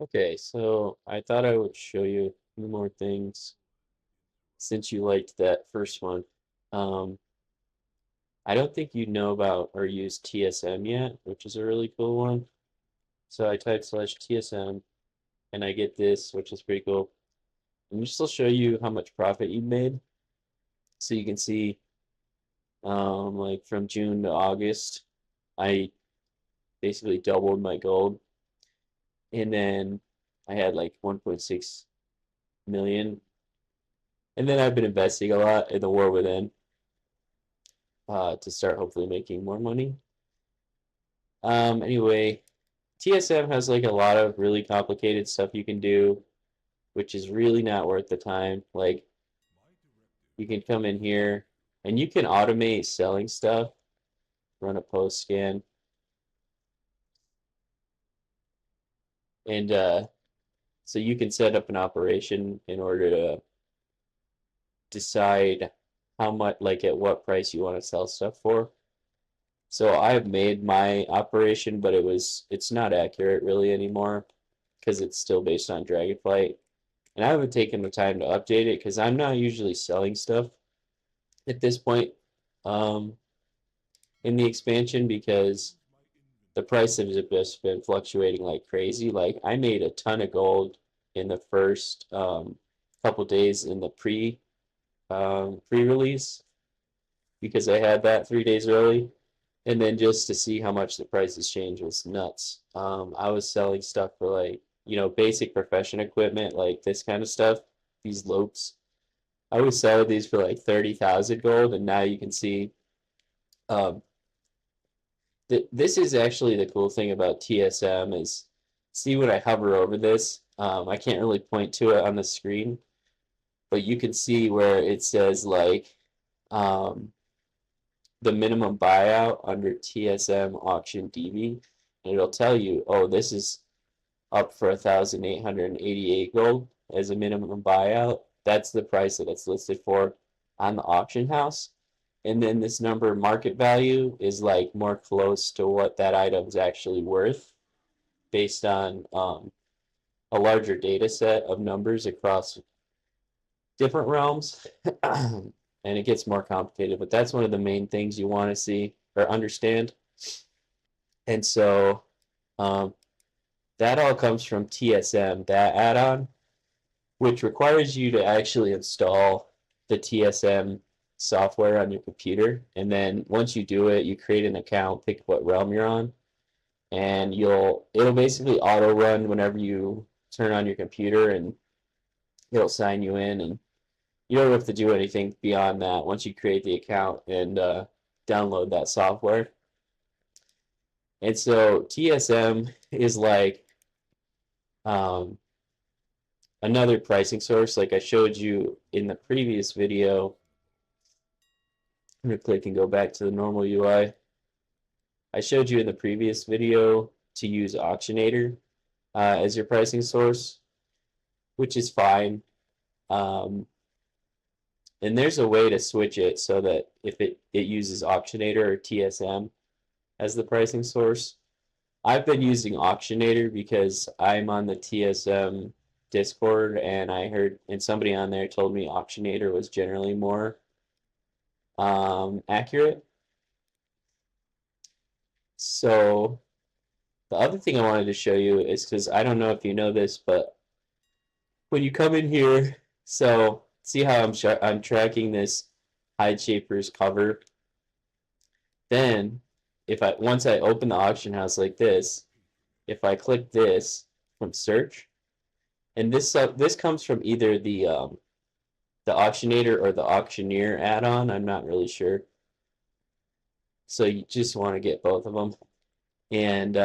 Okay, so I thought I would show you a few more things since you liked that first one. Um, I don't think you know about or use TSM yet, which is a really cool one. So I type slash TSM and I get this, which is pretty cool. And this will show you how much profit you made. So you can see, like from June to August, I basically doubled my gold. And then I had like 1.6 million. And then I've been investing a lot in the war within to start hopefully making more money. Anyway, TSM has like a lot of really complicated stuff you can do, which is really not worth the time. Like you can come in here and you can automate selling stuff, run a post scan, and so you can set up an operation in order to decide how much, like at what price you want to sell stuff for. So I've made my operation, but it's not accurate really anymore because it's still based on Dragonflight. And I haven't taken the time to update it because I'm not usually selling stuff at this point um, in the expansion because the price has just been fluctuating like crazy. Like I made a ton of gold in the first couple days in the pre-release because I had that 3 days early. And then just to see how much the prices change was nuts. I was selling stuff for like, basic profession equipment, like this kind of stuff, these lopes. I was selling these for like 30,000 gold, and now you can see um, this is actually the cool thing about TSM is see when I hover over this, I can't really point to it on the screen, but you can see where it says like um, the minimum buyout under TSM auction DB, and it'll tell you, oh, this is up for 1,888 gold as a minimum buyout. That's the price that it's listed for on the auction house. And then this number market value is like more close to what that item's actually worth based on a larger data set of numbers across different realms. And it gets more complicated, but that's one of the main things you want to see or understand. And so um, that all comes from TSM, that add-on, which requires you to actually install the TSM software on your computer. And then once you do it, you create an account, pick what realm you're on, and it'll basically auto run whenever you turn on your computer and it'll sign you in and you don't have to do anything beyond that once you create the account and download that software. And so TSM is like um, another pricing source, like I showed you in the previous video. I'm going to click and go back to the normal UI. I showed you in the previous video to use Auctionator as your pricing source, which is fine. Um, and there's a way to switch it so that if it uses Auctionator or TSM as the pricing source. I've been using Auctionator because I'm on the TSM Discord and I heard, and somebody on there told me Auctionator was generally more accurate. So the other thing I wanted to show you is because I don't know if you know this, but when you come in here, so see how I'm tracking this Hide Shaper's cover. Then if I once I open the auction house like this, if I click this from search, and this comes from either the auctionator or the auctioneer add-on. I'm not really sure. So you just want to get both of them. And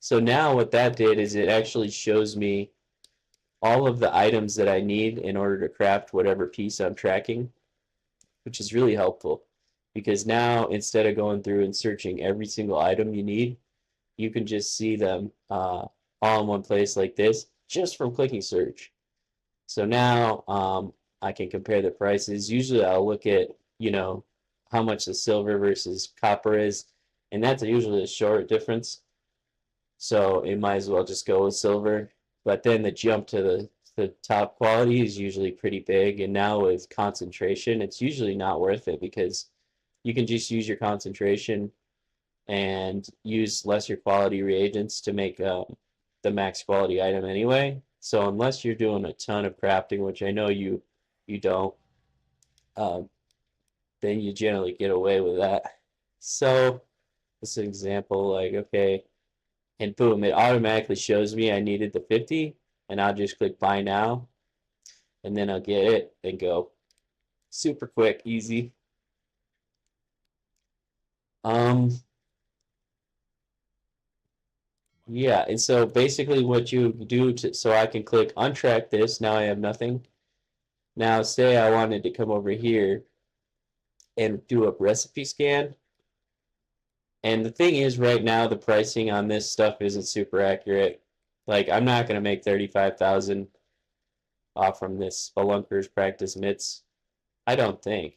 so now what that did is it actually shows me all of the items that I need in order to craft whatever piece I'm tracking, which is really helpful because now instead of going through and searching every single item you need, you can just see them all in one place like this just from clicking search. So now I can compare the prices. Usually I'll look at, how much the silver versus copper is, and that's usually a short difference. So it might as well just go with silver. But then the jump to the top quality is usually pretty big. And now with concentration, it's usually not worth it because you can just use your concentration and use lesser quality reagents to make the max quality item anyway. So unless you're doing a ton of crafting, which I know you don't, um, then you generally get away with that. So this is an example, like, okay, and boom, it automatically shows me I needed the 50, and I'll just click buy now, and then I'll get it and go. Super quick, easy. Um, yeah, and so basically what you do so I can click untrack this, now I have nothing. Now say I wanted to come over here and do a recipe scan. And the thing is right now the pricing on this stuff isn't super accurate. Like I'm not gonna make 35,000 off from this Spelunker's practice mitts. I don't think.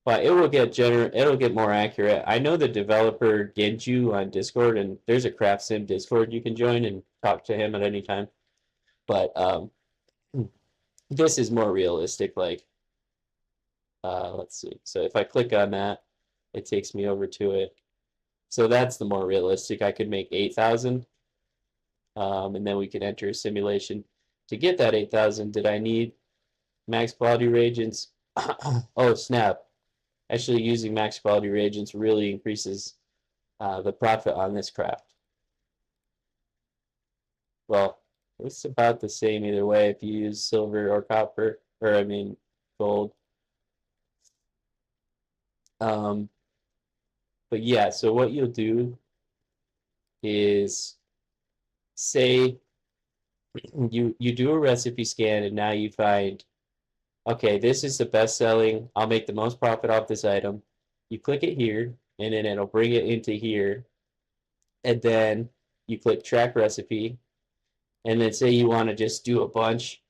But it'll get more accurate. I know the developer Genju on Discord, and there's a Craftsim Discord you can join and talk to him at any time. But this is more realistic. Like, let's see. So if I click on that, it takes me over to it. So that's the more realistic. I could make 8,000, and then we could enter a simulation. To get that 8,000, did I need max quality reagents? Oh, snap. Actually, using max quality reagents really increases the profit on this craft. Well, it's about the same either way if you use silver or copper, or I mean gold. Um, but yeah, so what you'll do is say you do a recipe scan and now you find, okay, this is the best selling, I'll make the most profit off this item. You click it here and then it'll bring it into here, and then you click track recipe, and then say you want to just do a bunch.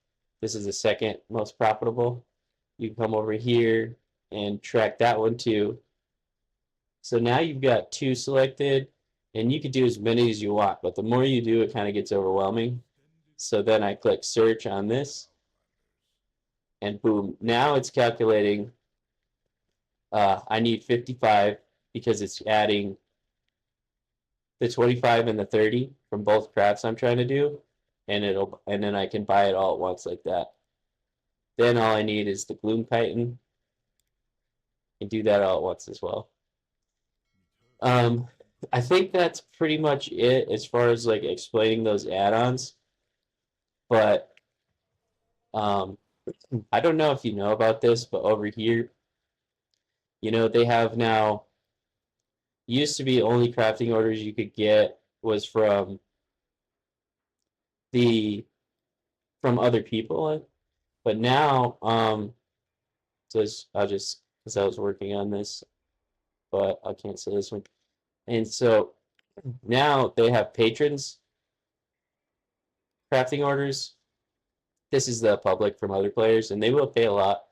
This is the second most profitable. You can come over here and track that one too. So now you've got two selected, and you can do as many as you want, but the more you do, it kind of gets overwhelming. So then I click search on this, and boom, now it's calculating. I need 55 because it's adding the 25 and the 30 from both crafts I'm trying to do, and then I can buy it all at once like that. Then all I need is the Gloom Chitin and do that all at once as well. Um, I think that's pretty much it as far as like explaining those add-ons. But um, I don't know if you know about this, but over here, they have now, used to be only crafting orders you could get was the from other people, but now so I'll just because I was working on this, but I can't say this one. And so now they have patrons crafting orders. This is the public from other players, and they will pay a lot.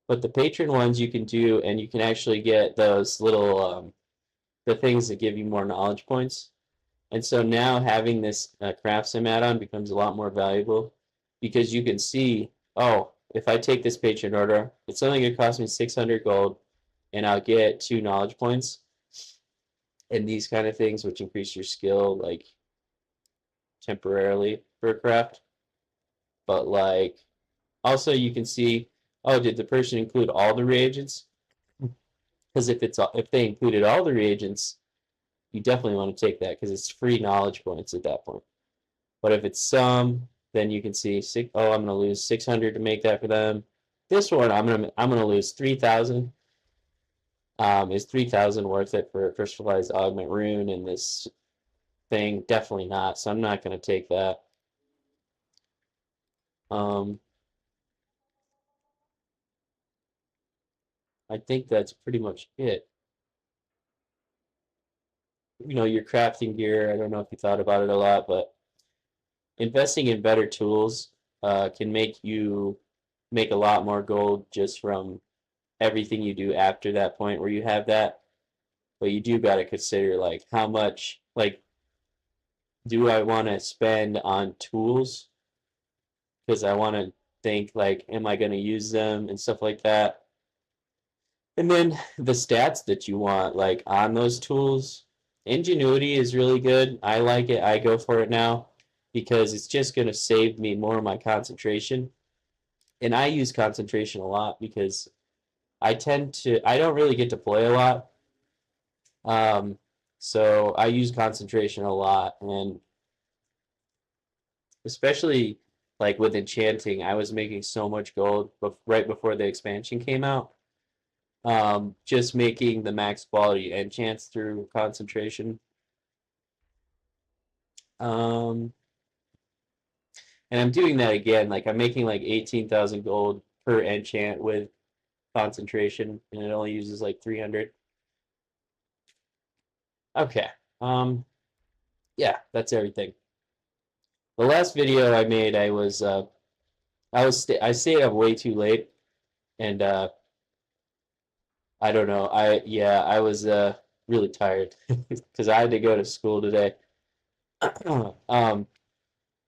But the patron ones you can do, and you can actually get those little the things that give you more knowledge points. And so now having this Craftsim add-on becomes a lot more valuable because you can see, oh, if I take this patron order, it's only going to cost me 600 gold, and I'll get 2 knowledge points and these kind of things, which increase your skill like temporarily for a craft. But like also you can see, oh, did the person include all the reagents? Because if they included all the reagents, you definitely want to take that because it's free knowledge points at that point. But if it's some, then you can see, oh, I'm going to lose 600 to make that for them. This one, I'm gonna lose 3,000. Is 3,000 worth it for a crystallized augment rune in this thing? Definitely not. So I'm not going to take that. Um, I think that's pretty much it. Your crafting gear. I don't know if you thought about it a lot, but investing in better tools can make you make a lot more gold just from everything you do after that point where you have that. But you do got to consider like how much like do I want to spend on tools? Because I want to think like, am I going to use them and stuff like that. And then the stats that you want, like on those tools, Ingenuity is really good. I like it. I go for it now because it's just going to save me more of my concentration. And I use concentration a lot because I don't really get to play a lot. Um, so I use concentration a lot. And especially like with enchanting, I was making so much gold right before the expansion came out. Just making the max quality enchants through concentration. Um, and I'm doing that again. Like I'm making like 18,000 gold per enchant with concentration, and it only uses like 300. Okay. Um, yeah, that's everything. The last video I made, I stayed up way too late, and I don't know. I was really tired because I had to go to school today. um,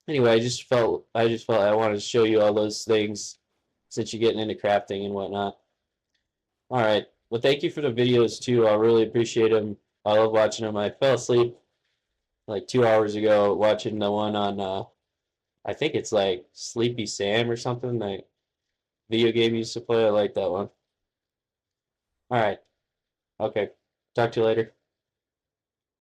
anyway, I just felt I wanted to show you all those things since you're getting into crafting and whatnot. All right. Well, thank you for the videos too. I really appreciate them. I love watching them. I fell asleep like 2 hours ago watching the one on I think it's like Sleepy Sam or something. That video game you used to play. I like that one. All right. Okay. Talk to you later.